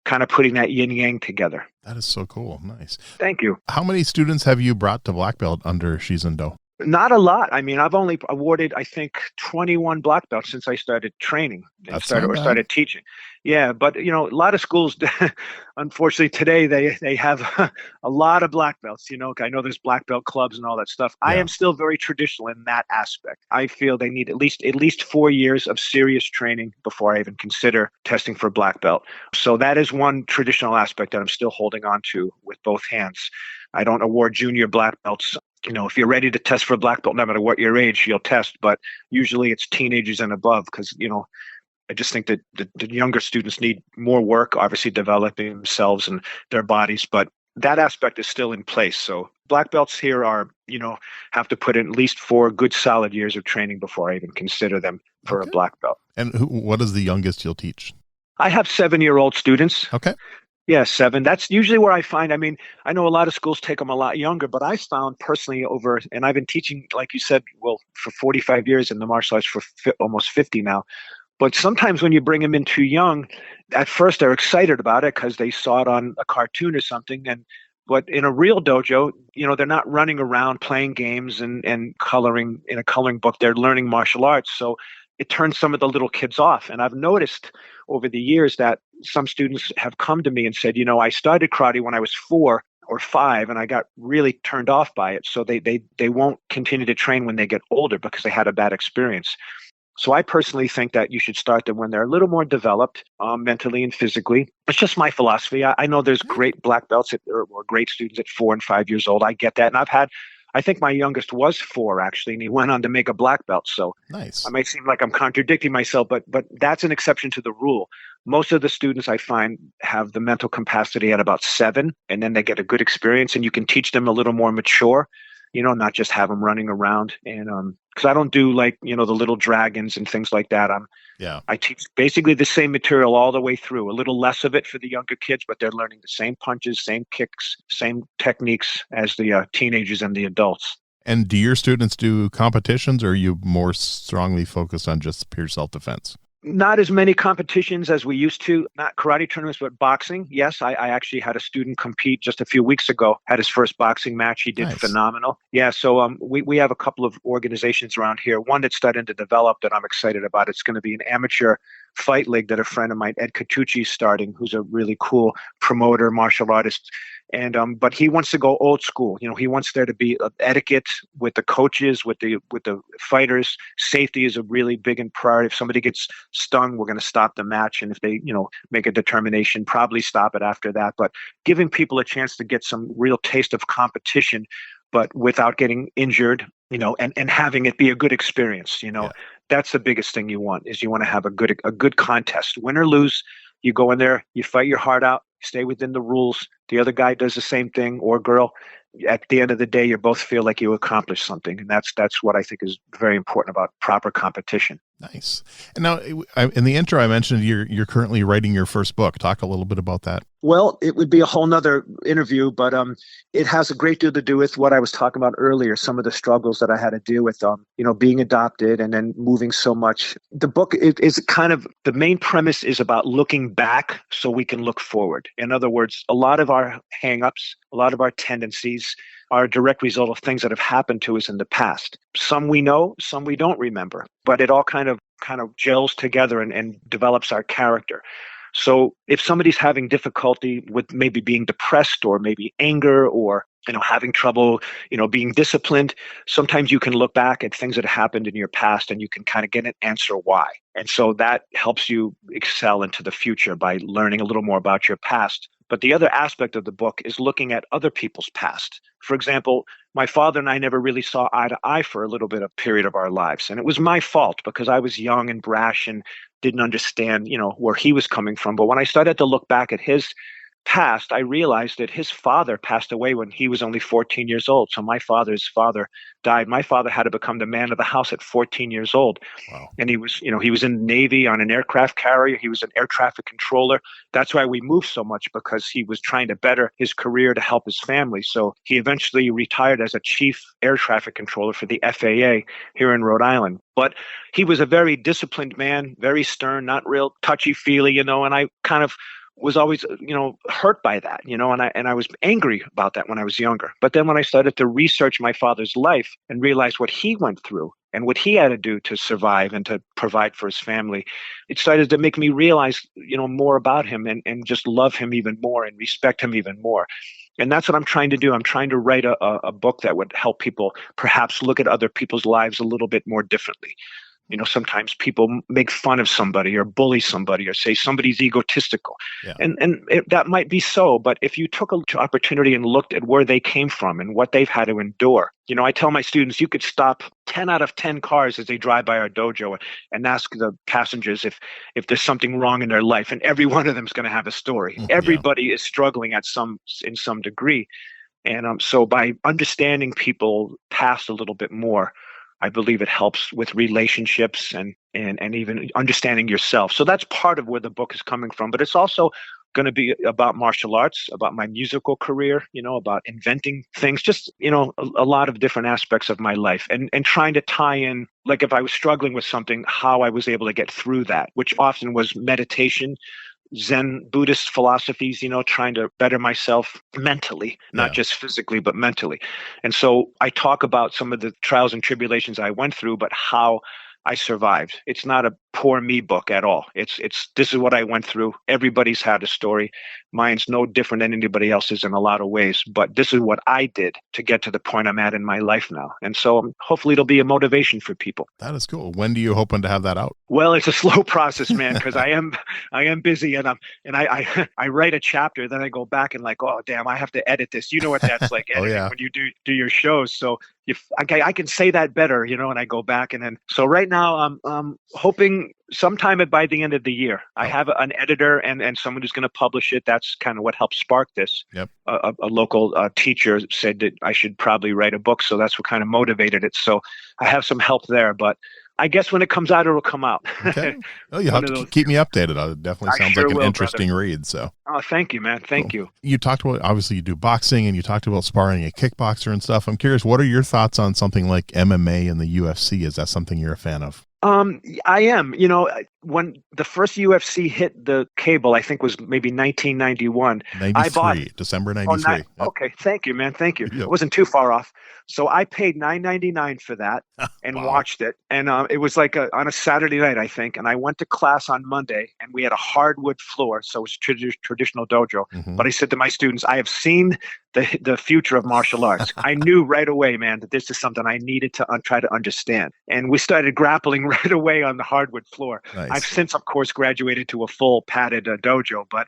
B: kind of putting that yin yang together.
C: That is so cool. Nice.
B: Thank you.
C: How many students have you brought to black belt under Shizen-do?
B: Not a lot. I mean, I've only awarded, I think, 21 black belts since I started training and started teaching. Yeah, but a lot of schools, unfortunately, today they have a lot of black belts. I know there's black belt clubs and all that stuff. Yeah. I am still very traditional in that aspect. I feel they need at least 4 years of serious training before I even consider testing for black belt. So that is one traditional aspect that I'm still holding on to with both hands. I don't award junior black belts. If you're ready to test for black belt, no matter what your age, you'll test. But usually it's teenagers and above because, I just think that the younger students need more work, obviously developing themselves and their bodies. But that aspect is still in place. So black belts here are, have to put in at least 4 good solid years of training before I even consider them for a black belt.
C: And what is the youngest you'll teach?
B: I have 7-year-old students.
C: Okay.
B: Yeah, 7. That's usually where I find, I know a lot of schools take them a lot younger, but I found personally and I've been teaching, like you said, for 45 years in the martial arts for almost 50 now. But sometimes when you bring them in too young, at first they're excited about it because they saw it on a cartoon or something. But in a real dojo, they're not running around playing games and coloring in a coloring book. They're learning martial arts. So it turns some of the little kids off. And I've noticed over the years that some students have come to me and said, I started karate when I was 4 or 5 and I got really turned off by it. So they won't continue to train when they get older because they had a bad experience. So I personally think that you should start them when they're a little more developed mentally and physically. It's just my philosophy. I know there's great black belts or great students at 4 and 5 years old. I get that. And I think my youngest was 4 actually, and he went on to make a black belt. So
C: nice.
B: I might seem like I'm contradicting myself, but that's an exception to the rule. Most of the students I find have the mental capacity at about 7, and then they get a good experience, and you can teach them a little more mature, not just have them running around. And because I don't do like, the little dragons and things like that. I teach basically the same material all the way through, a little less of it for the younger kids, but they're learning the same punches, same kicks, same techniques as the teenagers and the adults.
C: And do your students do competitions, or are you more strongly focused on just pure self-defense?
B: Not as many competitions as we used to, not karate tournaments, but boxing. Yes, I actually had a student compete just a few weeks ago, had his first boxing match. He did phenomenal. Yeah, so we have a couple of organizations around here. One that's starting to develop that I'm excited about. It's going to be an amateur fight league that a friend of mine, Ed Catucci, is starting, who's a really cool promoter, martial artist. And but he wants to go old school. He wants there to be etiquette with the coaches, with the fighters. Safety is a really big and priority. If somebody gets stung, we're going to stop the match, and if they make a determination, probably stop it after that. But giving people a chance to get some real taste of competition, but without getting injured, and having it be a good experience. That's the biggest thing you want to have a good contest, win or lose. You go in there, you fight your heart out, stay within the rules. The other guy does the same thing, or girl. At the end of the day, you both feel like you accomplished something. And that's what I think is very important about proper competition.
C: Nice. And now in the intro, I mentioned you're currently writing your first book. Talk a little bit about that.
B: Well, it would be a whole nother interview, but it has a great deal to do with what I was talking about earlier, some of the struggles that I had to deal with, being adopted and then moving so much. The book is kind of, the main premise is about looking back so we can look forward. In other words, a lot of our hang-ups, a lot of our tendencies are a direct result of things that have happened to us in the past. Some we know, some we don't remember, but it all kind of gels together and develops our character. So if somebody's having difficulty with maybe being depressed or maybe anger or having trouble, being disciplined, sometimes you can look back at things that happened in your past and you can kind of get an answer why. And so that helps you excel into the future by learning a little more about your past. But the other aspect of the book is looking at other people's past. For example, my father and I never really saw eye to eye for a little bit of period of our lives. And it was my fault because I was young and brash and didn't understand, where he was coming from. But when I started to look back at his past, I realized that his father passed away when he was only 14 years old. So my father's father died. My father had to become the man of the house at 14 years old.
C: Wow.
B: And he was in the Navy on an aircraft carrier. He was an air traffic controller. That's why we moved so much, because he was trying to better his career to help his family. So he eventually retired as a chief air traffic controller for the FAA here in Rhode Island. But he was a very disciplined man, very stern, not real touchy-feely, and I kind of was always, hurt by that, and I was angry about that when I was younger. But then when I started to research my father's life and realize what he went through and what he had to do to survive and to provide for his family, it started to make me realize, more about him and just love him even more and respect him even more. And that's what I'm trying to do. I'm trying to write a book that would help people perhaps look at other people's lives a little bit more differently. Sometimes people make fun of somebody or bully somebody or say somebody's egotistical.
C: Yeah.
B: And that might be so, but if you took an opportunity and looked at where they came from and what they've had to endure, I tell my students, you could stop 10 out of 10 cars as they drive by our dojo and ask the passengers if there's something wrong in their life, and every one of them is going to have a story. Everybody is struggling in some degree. And so by understanding people past a little bit more, I believe it helps with relationships and even understanding yourself. So that's part of where the book is coming from. But it's also going to be about martial arts, about my musical career, about inventing things, just, a lot of different aspects of my life and trying to tie in, like if I was struggling with something, how I was able to get through that, which often was meditation, Zen Buddhist philosophies, trying to better myself mentally, not just physically, but mentally. And so I talk about some of the trials and tribulations I went through, but how I survived. It's not a poor me book at all. It's this is what I went through. Everybody's had a story. Mine's no different than anybody else's in a lot of ways, but this is what I did to get to the point I'm at in my life now. And so hopefully it'll be a motivation for people.
C: That is cool. When do you hoping to have that out?
B: Well, it's a slow process, man, because I am busy and I write a chapter, then I go back and like, oh damn, I have to edit this. You know what that's like editing when you do your shows. So I can say that better, and I go back and then. So right now I'm hoping sometime by the end of the year. I have an editor and someone who's going to publish it. That's kind of what helped spark this.
C: Yep.
B: A local teacher said that I should probably write a book, so that's what kind of motivated it. So I have some help there, but I guess when it comes out, it'll come out.
C: Okay. Oh, you have to keep me updated. It definitely sounds like an interesting read. So.
B: Oh, thank you, man. Thank you.
C: You talked about, obviously you do boxing and you talked about sparring a kickboxer and stuff. I'm curious, what are your thoughts on something like MMA and the UFC? Is that something you're a fan of?
B: I am. When the first UFC hit the cable, I think was maybe 1991.
C: 93, December 93.
B: Yep. Okay, thank you, man. Thank you.
C: Yep.
B: It wasn't too far off. So I paid $9.99 for that and watched it. And it was like on a Saturday night, I think. And I went to class on Monday, and we had a hardwood floor, so it was traditional dojo.
C: Mm-hmm.
B: But I said to my students, I have seen the future of martial arts. I knew right away, man, that this is something I needed to try to understand. And we started grappling right away on the hardwood floor.
C: Nice.
B: I've since, of course, graduated to a full padded dojo, but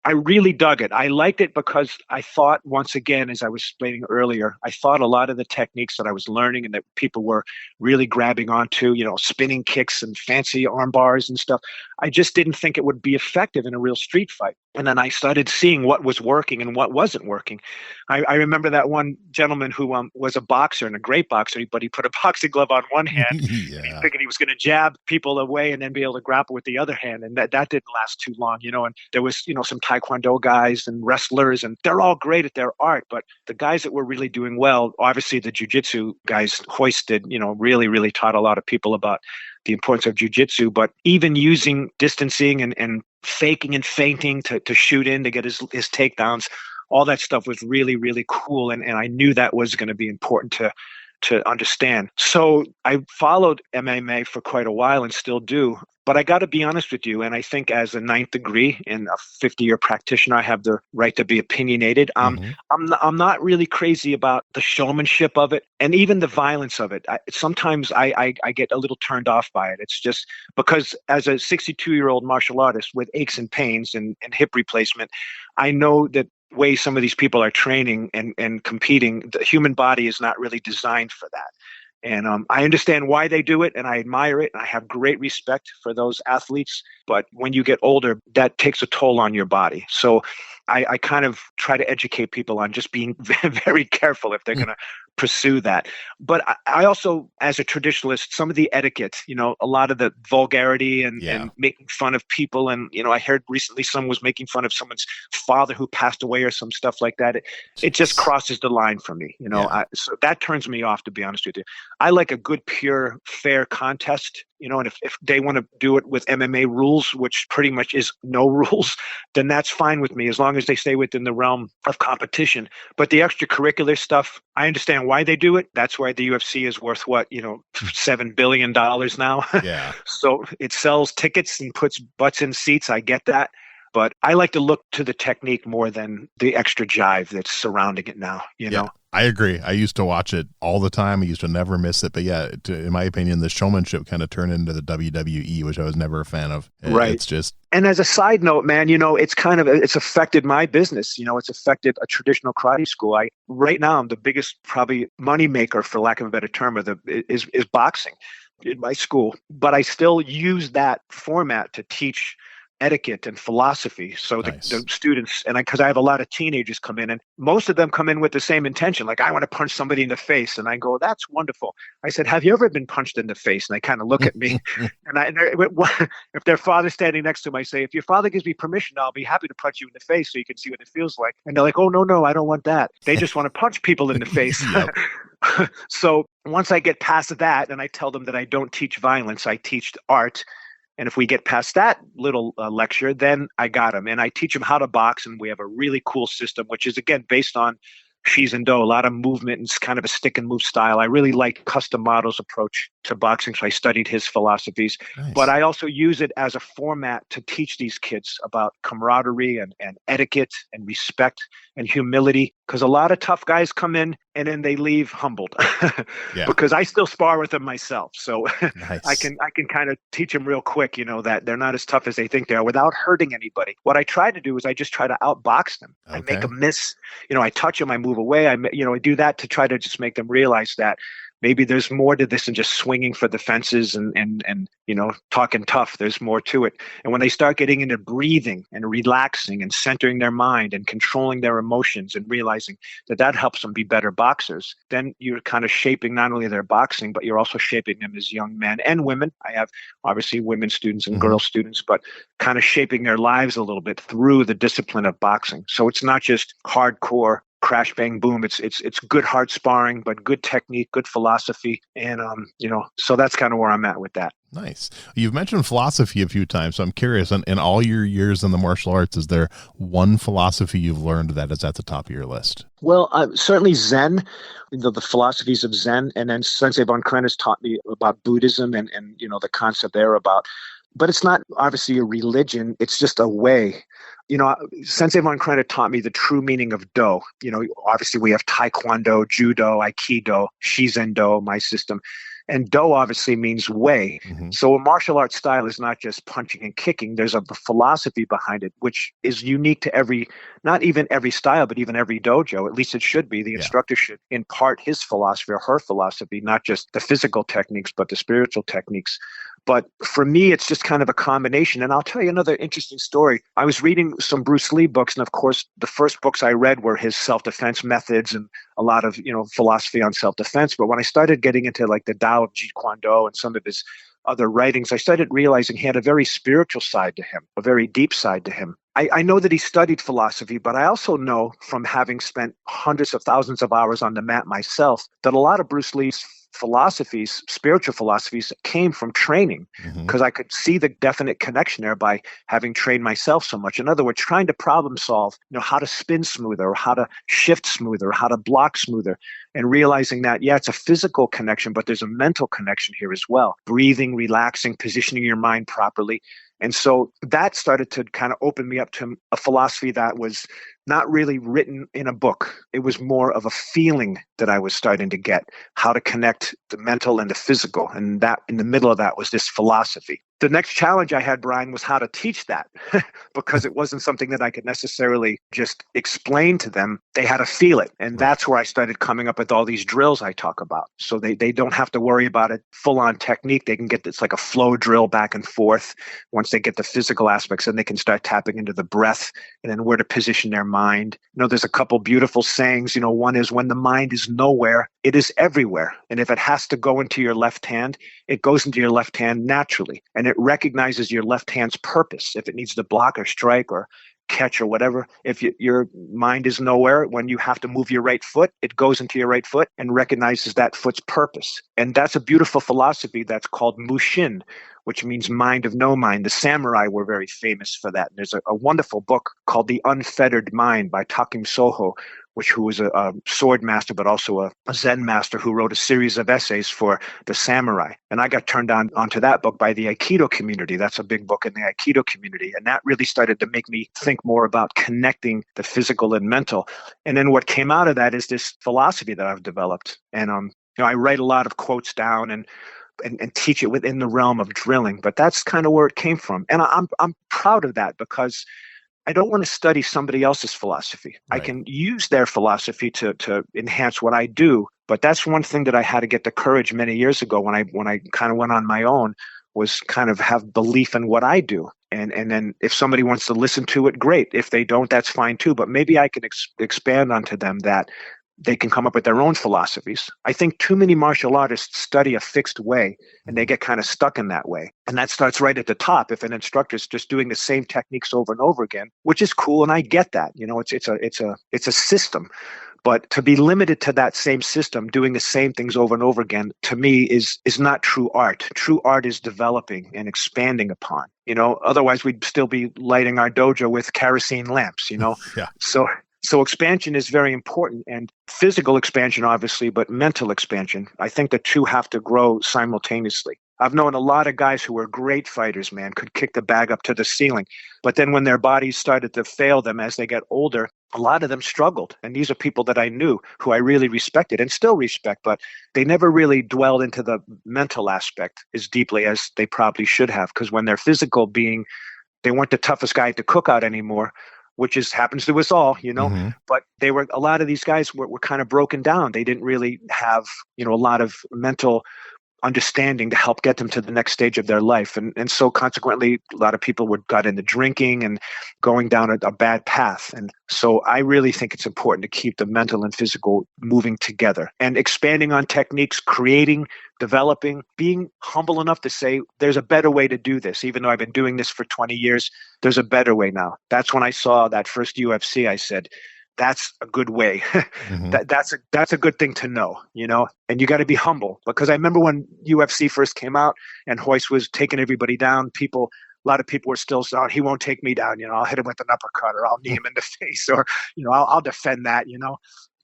B: I really dug it. I liked it because I thought, once again, as I was explaining earlier, I thought a lot of the techniques that I was learning and that people were really grabbing onto, spinning kicks and fancy arm bars and stuff, I just didn't think it would be effective in a real street fight. And then I started seeing what was working and what wasn't working. I remember that one gentleman who was a boxer and a great boxer, but he put a boxing glove on one hand.
C: Yeah.
B: And he figured he was going to jab people away and then be able to grapple with the other hand. And that didn't last too long, And there was, some Taekwondo guys and wrestlers, and they're all great at their art. But the guys that were really doing well, obviously the jiu-jitsu guys hoisted, really, really taught a lot of people about the importance of jiu-jitsu. But even using distancing and faking and feinting to shoot in to get his takedowns, all that stuff was really, really cool. And I knew that was going to be important to to understand. So I followed MMA for quite a while and still do. But I got to be honest with you, and I think as a ninth degree and a 50-year practitioner, I have the right to be opinionated. I'm not really crazy about the showmanship of it and even the violence of it. Sometimes I get a little turned off by it. It's just because as a 62-year-old martial artist with aches and pains and hip replacement, I know that way some of these people are training and competing, the human body is not really designed for that. And I understand why they do it, and I admire it, and I have great respect for those athletes. But when you get older, that takes a toll on your body. So I kind of try to educate people on just being very careful if they're going to pursue that. But I also, as a traditionalist, some of the etiquette, a lot of the vulgarity and making fun of people. And, I heard recently someone was making fun of someone's father who passed away or some stuff like that. It just crosses the line for me, so that turns me off, to be honest with you. I like a good, pure, fair contest, and if they want to do it with MMA rules, which pretty much is no rules, then that's fine with me as long as they stay within the realm of competition. But the extracurricular stuff, I understand why they do it. That's why the UFC is worth $7 billion now.
C: Yeah.
B: So it sells tickets and puts butts in seats. I get that. But I like to look to the technique more than the extra jive that's surrounding it now, know?
C: I agree. I used to watch it all the time. I used to never miss it. But in my opinion, the showmanship kind of turned into the WWE, which I was never a fan of.
B: Right.
C: It's just.
B: And as a side note, man, it's affected my business. It's affected a traditional karate school. Right now, I'm the biggest probably money maker, for lack of a better term, is boxing in my school. But I still use that format to teach etiquette and philosophy. So the students, and because I have a lot of teenagers come in, and most of them come in with the same intention. Like, I want to punch somebody in the face. And I go, that's wonderful. I said, have you ever been punched in the face? And they kind of look at me. And if their father's standing next to them, I say, if your father gives me permission, I'll be happy to punch you in the face so you can see what it feels like. And they're like, oh, no, I don't want that. They just want to punch people in the face. So once I get past that, and I tell them that I don't teach violence, I teach art. And if we get past that little lecture, then I got them. And I teach them how to box. And we have a really cool system, which is, again, based on Shizen-do, a lot of movement and it's kind of a stick and move style. I really like custom models approach to boxing, so I studied his philosophies.
C: Nice.
B: But I also use it as a format to teach these kids about camaraderie and etiquette and respect and humility, because a lot of tough guys come in and then they leave humbled because I still spar with them myself. So
C: nice.
B: I can kind of teach them real quick, that they're not as tough as they think they are without hurting anybody. What I try to do is I just try to outbox them.
C: Okay.
B: I make them miss, I touch them, I move away. I do that to try to just make them realize that maybe there's more to this than just swinging for the fences and talking tough. There's more to it. And when they start getting into breathing and relaxing and centering their mind and controlling their emotions and realizing that helps them be better boxers, then you're kind of shaping not only their boxing, but you're also shaping them as young men and women. I have obviously women students and girl students, but kind of shaping their lives a little bit through the discipline of boxing. So it's not just hardcore crash bang boom. It's good hard sparring, but good technique, good philosophy, and so that's kind of where I'm at with that.
C: Nice. You've mentioned philosophy a few times, so I'm curious. In all your years in the martial arts, is there one philosophy you've learned that is at the top of your list?
B: Well, certainly Zen, the philosophies of Zen, and then Sensei Von Kren has taught me about Buddhism and the concept there about. But it's not obviously a religion. It's just a way. Sensei Von Kren taught me the true meaning of do. Obviously we have Taekwondo, Judo, Aikido, Shizen-do, my system. And do obviously means way. Mm-hmm. So a martial arts style is not just punching and kicking. There's a philosophy behind it, which is unique to not even every style, but even every dojo. At least it should be. The instructor should impart his philosophy or her philosophy, not just the physical techniques, but the spiritual techniques. But for me, it's just kind of a combination. And I'll tell you another interesting story. I was reading some Bruce Lee books. And of course, the first books I read were his self-defense methods and a lot of, philosophy on self-defense. But when I started getting into like the Tao of Jeet Kune Do and some of his other writings, I started realizing he had a very spiritual side to him, a very deep side to him. I know that he studied philosophy, but I also know from having spent hundreds of thousands of hours on the mat myself that a lot of Bruce Lee's philosophies, spiritual philosophies, came from training, because I could see the definite connection there by having trained myself so much. In other words, trying to problem solve, how to spin smoother, or how to shift smoother, or how to block smoother, and realizing that, yeah, it's a physical connection, but there's a mental connection here as well. Breathing, relaxing, positioning your mind properly. And so that started to kind of open me up to a philosophy that was not really written in a book. It was more of a feeling that I was starting to get, how to connect the mental and the physical. And that in the middle of that was this philosophy. The next challenge I had, Brian, was how to teach that because it wasn't something that I could necessarily just explain to them. They had to feel it. And that's where I started coming up with all these drills I talk about. So they don't have to worry about it full on technique. They can get this like a flow drill back and forth. Once they get the physical aspects, then they can start tapping into the breath and then where to position their mind. There's a couple beautiful sayings. One is, when the mind is nowhere, it is everywhere. And if it has to go into your left hand, it goes into your left hand naturally. And it recognizes your left hand's purpose. If it needs to block or strike or catch or whatever, if your mind is nowhere, when you have to move your right foot, it goes into your right foot and recognizes that foot's purpose. And that's a beautiful philosophy that's called Mushin, which means mind of no mind. The samurai were very famous for that. There's a wonderful book called The Unfettered Mind by Takim Soho, who was a sword master, but also a Zen master who wrote a series of essays for the samurai. And I got turned onto that book by the Aikido community. That's a big book in the Aikido community. And that really started to make me think more about connecting the physical and mental. And then what came out of that is this philosophy that I've developed. And I write a lot of quotes down and teach it within the realm of drilling. But that's kind of where it came from. And I'm proud of that, because I don't want to study somebody else's philosophy. Right. I can use their philosophy to enhance what I do. But that's one thing that I had to get the courage many years ago when I kind of went on my own, was kind of have belief in what I do. And then if somebody wants to listen to it, great. If they don't, that's fine too. But maybe I can expand onto them that they can come up with their own philosophies. I think too many martial artists study a fixed way and they get kind of stuck in that way. And that starts right at the top. If an instructor's just doing the same techniques over and over again, which is cool, and I get that, it's a system. But to be limited to that same system, doing the same things over and over again, to me is not true art. True art is developing and expanding upon. Otherwise we'd still be lighting our dojo with kerosene lamps.
C: Yeah.
B: So expansion is very important, and physical expansion, obviously, but mental expansion. I think the two have to grow simultaneously. I've known a lot of guys who were great fighters, man, could kick the bag up to the ceiling. But then when their bodies started to fail them as they get older, a lot of them struggled. And these are people that I knew who I really respected and still respect, but they never really dwelled into the mental aspect as deeply as they probably should have. Because when their physical being, they weren't the toughest guy to cook out anymore, which happens to us all, but a lot of these guys were kind of broken down. They didn't really have, a lot of mental understanding to help get them to the next stage of their life. And so consequently, a lot of people got into drinking and going down a bad path. And so I really think it's important to keep the mental and physical moving together and expanding on techniques, creating, developing, being humble enough to say, there's a better way to do this. Even though I've been doing this for 20 years, there's a better way now. That's when I saw that first UFC, I said, that's a good way. That's a good thing to know, and you got to be humble, because I remember when UFC first came out and Hoist was taking everybody down, a lot of people were still saying, he won't take me down. I'll hit him with an uppercut, or I'll knee him in the face, or, I'll defend that,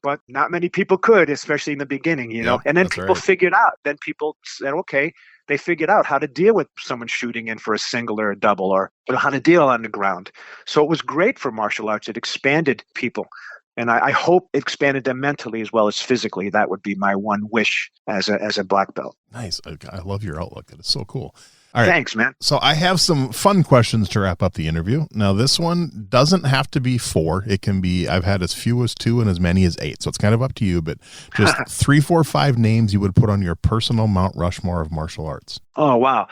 B: but not many people could, especially in the beginning,
C: Yep,
B: and then people figured out, then people said, okay, they figured out how to deal with someone shooting in for a single or a double, or how to deal on the ground. So it was great for martial arts. It expanded people. And I hope it expanded them mentally as well as physically. That would be my one wish as a black belt.
C: Nice. I love your outlook. That is so cool. All right.
B: Thanks, man.
C: So I have some fun questions to wrap up the interview. Now, this one doesn't have to be 4. It can be, I've had as few as 2 and as many as 8. So it's kind of up to you, but just 3, 4, 5 names you would put on your personal Mount Rushmore of martial arts.
B: Oh, wow.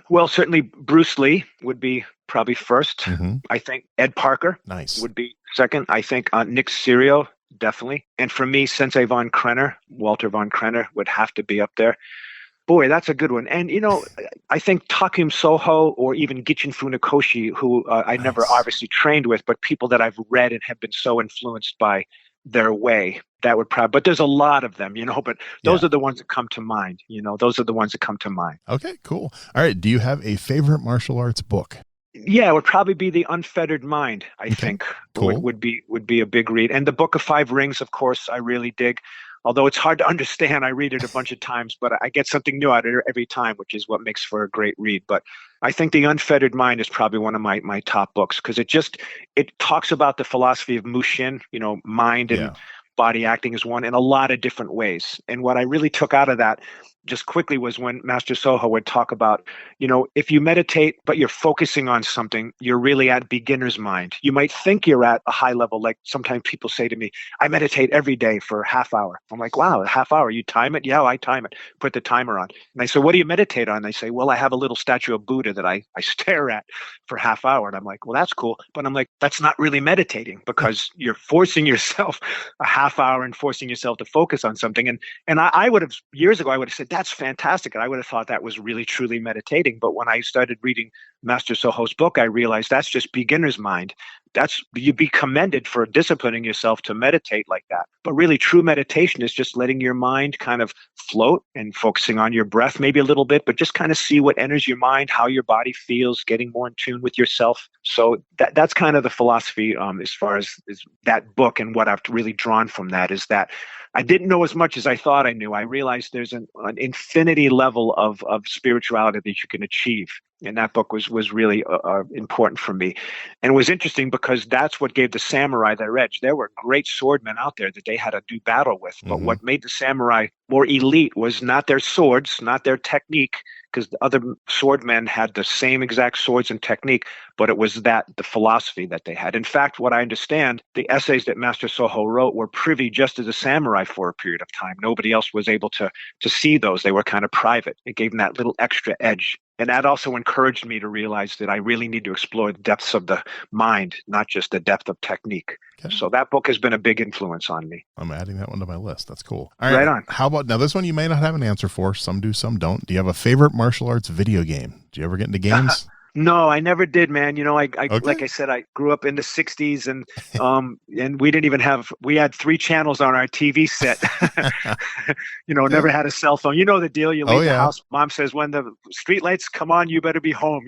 B: Well, certainly Bruce Lee would be probably first. I think Ed Parker would be second. I think Nick Serio, definitely. And for me, Sensei Walter von Krenner would have to be up there. Boy, that's a good one. And, I think Takim Soho or even Gichin Funakoshi, who I never obviously trained with, but people that I've read and have been so influenced by their way. That would probably, but there's a lot of them, but those
C: Yeah.
B: are the ones that come to mind. Those are the ones that come to mind.
C: Okay, cool. All right. Do you have a favorite martial arts book?
B: Yeah, it would probably be The Unfettered Mind, I
C: Okay,
B: think,
C: cool.
B: would be a big read. And the Book of Five Rings, of course, I really dig. Although it's hard to understand, I read it a bunch of times, but I get something new out of it every time, which is what makes for a great read. But I think The Unfettered Mind is probably one of my top books because it talks about the philosophy of Mushin, mind and
C: Yeah.
B: body acting is one in a lot of different ways. And what I really took out of that just quickly was when Master Soho would talk about, if you meditate, but you're focusing on something, you're really at beginner's mind. You might think you're at a high level. Like sometimes people say to me, I meditate every day for a half hour. I'm like, wow, a half hour, you time it? Yeah, I time it. Put the timer on. And I say, what do you meditate on? They say, well, I have a little statue of Buddha that I stare at for a half hour. And I'm like, well, that's cool. But I'm like, that's not really meditating because you're forcing yourself a half hour and forcing yourself to focus on something. And I would have, years ago, I would have said, that's fantastic. And I would have thought that was really, truly meditating. But when I started reading Master Soho's book, I realized that's just beginner's mind. You'd be commended for disciplining yourself to meditate like that. But really, true meditation is just letting your mind kind of float and focusing on your breath, maybe a little bit, but just kind of see what enters your mind, how your body feels, getting more in tune with yourself. So that's kind of the philosophy as far as that book, and what I've really drawn from that is that I didn't know as much as I thought I knew. I realized there's an infinity level of spirituality that you can achieve. And that book was really important for me. And it was interesting because that's what gave the samurai their edge. There were great swordmen out there that they had to do battle with. But what made the samurai more elite was not their swords, not their technique, because the other swordmen had the same exact swords and technique, but it was the philosophy that they had. In fact, what I understand, the essays that Master Soho wrote were privy just as a samurai for a period of time. Nobody else was able to see those. They were kind of private. It gave them that little extra edge. And that also encouraged me to realize that I really need to explore the depths of the mind, not just the depth of technique. Okay. So that book has been a big influence on me.
C: I'm adding that one to my list. That's cool. All right.
B: Right on.
C: How about now? This one you may not have an answer for. Some do, some don't. Do you have a favorite martial arts video game? Do you ever get into games?
B: No, I never did, man. Like I said, I grew up in the 60s and we didn't even we had 3 channels on our TV set. Never had a cell phone. You know the deal. You leave the house. Mom says, when the street lights come on, you better be home,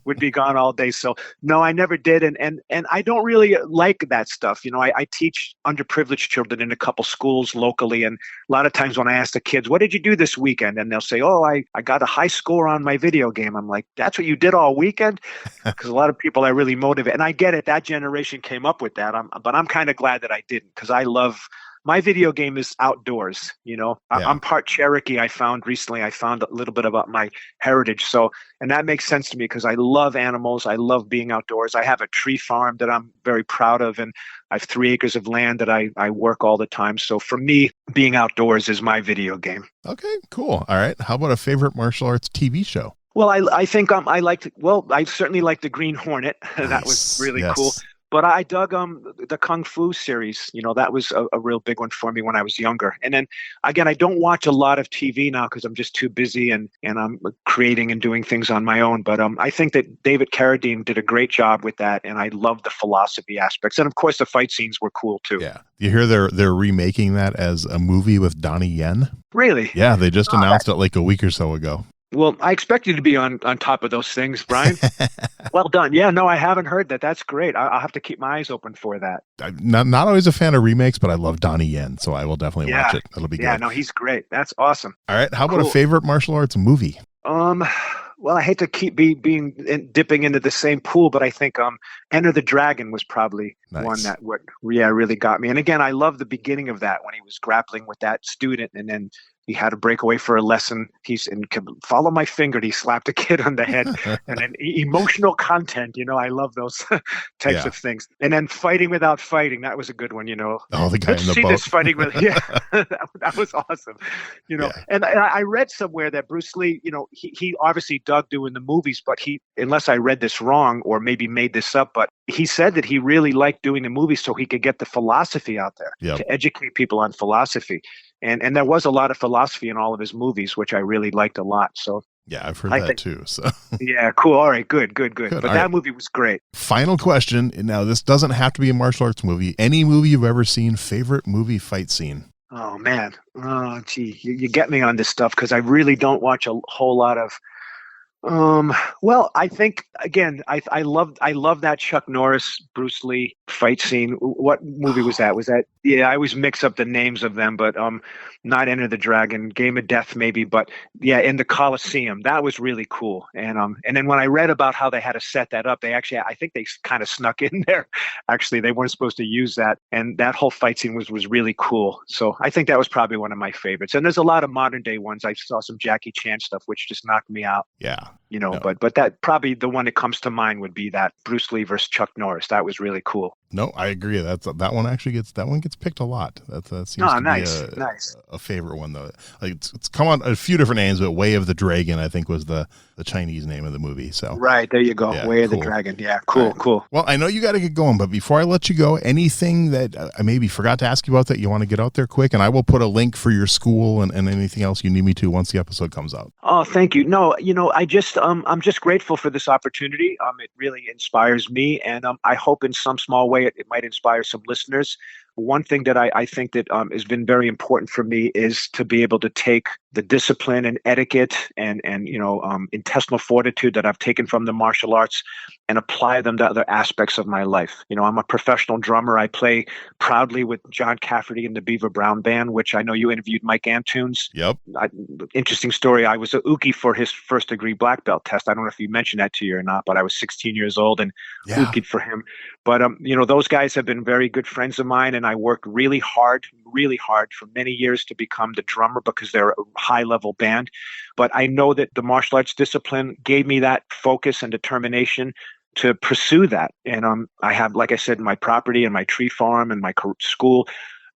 B: would be gone all day. So no, I never did. And I don't really like that stuff. I teach underprivileged children in a couple schools locally. And a lot of times when I ask the kids, what did you do this weekend? And they'll say, oh, I got a high score on my video game. I'm like, that's what you did all weekend? Because a lot of people are really motivated. And I get it. That generation came up with that. But I'm kind of glad that I didn't, because I love my video game is outdoors. I'm part Cherokee. I found a little bit about my heritage. And that makes sense to me because I love animals. I love being outdoors. I have a tree farm that I'm very proud of. And I have 3 acres of land that I work all the time. So for me, being outdoors is my video game.
C: Okay, cool. All right. How about a favorite martial arts TV show?
B: Well, I think I certainly liked the Green Hornet.
C: Nice.
B: That was really cool. But I dug the Kung Fu series. That was a real big one for me when I was younger. And then again, I don't watch a lot of TV now because I'm just too busy and I'm creating and doing things on my own. But I think that David Carradine did a great job with that, and I love the philosophy aspects. And of course, the fight scenes were cool too.
C: Yeah, you hear they're remaking that as a movie with Donnie Yen.
B: Really?
C: Yeah, they just announced it like a week or so ago.
B: Well, I expect you to be on top of those things, Brian. Well done. Yeah, no, I haven't heard that. That's great. I'll have to keep my eyes open for that.
C: I'm not always a fan of remakes, but I love Donnie Yen, so I will definitely watch it. It'll be good.
B: Yeah, no, he's great. That's awesome.
C: All right. How about a favorite martial arts movie?
B: Well, I hate to keep dipping into the same pool, but I think Enter the Dragon was probably one that really got me. And again, I love the beginning of that when he was grappling with that student, and then he had to break away for a lesson. Follow my finger. He slapped a kid on the head, and then emotional content. I love those types of things. And then fighting without fighting. That was a good one.
C: Oh, the guy in the boat.
B: This fighting with that was awesome. And I read somewhere that Bruce Lee, he obviously dug doing the movies, but unless I read this wrong or maybe made this up, but he said that he really liked doing the movies so he could get the philosophy out there to educate people on philosophy. And there was a lot of philosophy in all of his movies, which I really liked a lot. So
C: Yeah, I've heard that too. So
B: yeah, cool. All right, good. But that movie was great.
C: Final question. Now, this doesn't have to be a martial arts movie. Any movie you've ever seen, favorite movie fight scene?
B: Oh man. Oh gee, you get me on this stuff because I really don't watch a whole lot of. Well, I think again, I love that Chuck Norris Bruce Lee fight scene. What movie was that? Yeah, I always mix up the names of them, but not Enter the Dragon, Game of Death maybe, but yeah, in the Coliseum, that was really cool. And then when I read about how they had to set that up, I think they kind of snuck in there. Actually, they weren't supposed to use that, and that whole fight scene was really cool. So I think that was probably one of my favorites. And there's a lot of modern day ones. I saw some Jackie Chan stuff, which just knocked me out.
C: Yeah.
B: But that probably the one that comes to mind would be that Bruce Lee versus Chuck Norris. That was really cool.
C: No, I agree. That one actually gets picked a lot. That seems to be a favorite one though. Like it's come on a few different names, but Way of the Dragon I think was the Chinese name of the movie. So
B: right there you go, yeah, Way of the Dragon. Yeah, cool, right. Cool.
C: Well, I know you got to get going, but before I let you go, anything that I maybe forgot to ask you about that you want to get out there quick, and I will put a link for your school and anything else you need me to once the episode comes out.
B: Oh, thank you. No, I'm just grateful for this opportunity. It really inspires me, and I hope in some small way it might inspire some listeners. One thing that I think that has been very important for me is to be able to take the discipline and etiquette and intestinal fortitude that I've taken from the martial arts and apply them to other aspects of my life. I'm a professional drummer. I play proudly with John Cafferty and the Beaver Brown Band, which I know you interviewed Mike Antunes.
C: Yep.
B: Interesting story. I was a Uki for his first degree black belt test. I don't know if you mentioned that to you or not, but I was 16 years old and Uki'd for him. But, those guys have been very good friends of mine, and I worked really hard for many years to become the drummer because they're a high-level band. But I know that the martial arts discipline gave me that focus and determination to pursue that. And I have, like I said, my property and my tree farm and my school.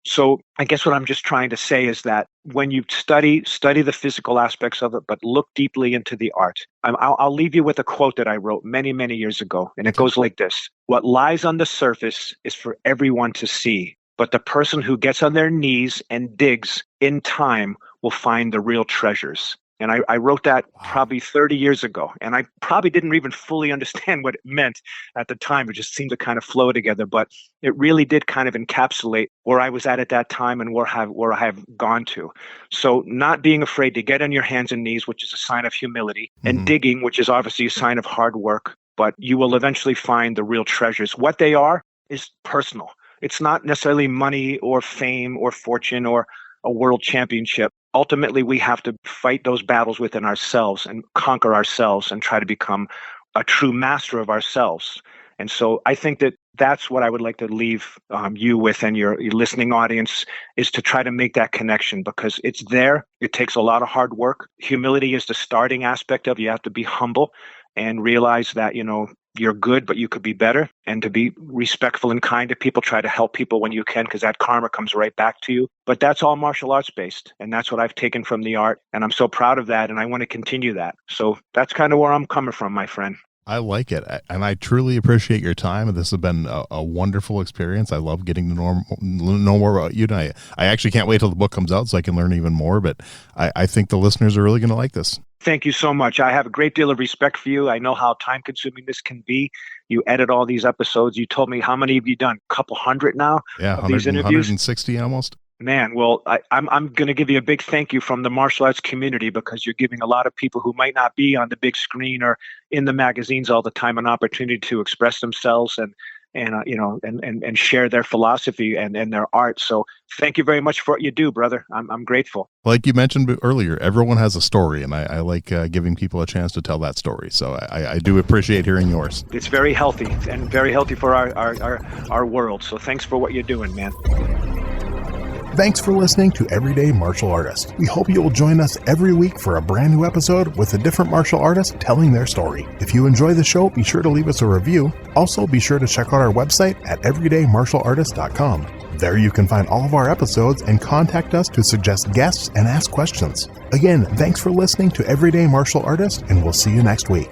B: So I guess what I'm just trying to say is that when you study the physical aspects of it, but look deeply into the art. I'll leave you with a quote that I wrote many, many years ago. And it goes like this: what lies on the surface is for everyone to see, but the person who gets on their knees and digs in time will find the real treasures. And I wrote that probably 30 years ago. And I probably didn't even fully understand what it meant at the time. It just seemed to kind of flow together. But it really did kind of encapsulate where I was at that time and where I have gone to. So not being afraid to get on your hands and knees, which is a sign of humility, and digging, which is obviously a sign of hard work. But you will eventually find the real treasures. What they are is personal. It's not necessarily money or fame or fortune or a world championship. Ultimately, we have to fight those battles within ourselves and conquer ourselves and try to become a true master of ourselves. And so I think that that's what I would like to leave you with and your listening audience, is to try to make that connection, because it's there. It takes a lot of hard work. Humility is the starting aspect of it. You have to be humble and realize that, you're good, but you could be better, and to be respectful and kind to people. Try to help people when you can, because that karma comes right back to you. But that's all martial arts based. And that's what I've taken from the art. And I'm so proud of that. And I want to continue that. So that's kind of where I'm coming from, my friend.
C: I like it. And I truly appreciate your time. This has been a wonderful experience. I love getting to know more about you. And I actually can't wait till the book comes out so I can learn even more. But I think the listeners are really going to like this.
B: Thank you so much. I have a great deal of respect for you. I know how time-consuming this can be. You edit all these episodes. You told me, how many have you done? A couple hundred now?
C: Yeah,
B: of these interviews?
C: 160 almost.
B: Man, well, I'm going to give you a big thank you from the martial arts community, because you're giving a lot of people who might not be on the big screen or in the magazines all the time an opportunity to express themselves and share their philosophy and their art. So thank you very much for what you do, brother. I'm grateful.
C: Like you mentioned earlier, everyone has a story, and I like giving people a chance to tell that story. So I do appreciate hearing yours.
B: It's very healthy and very healthy for our world. So thanks for what you're doing, man.
A: Thanks for listening to Everyday Martial Artist. We hope you will join us every week for a brand new episode with a different martial artist telling their story. If you enjoy the show, be sure to leave us a review. Also, be sure to check out our website at everydaymartialartist.com. There you can find all of our episodes and contact us to suggest guests and ask questions. Again, thanks for listening to Everyday Martial Artist, and we'll see you next week.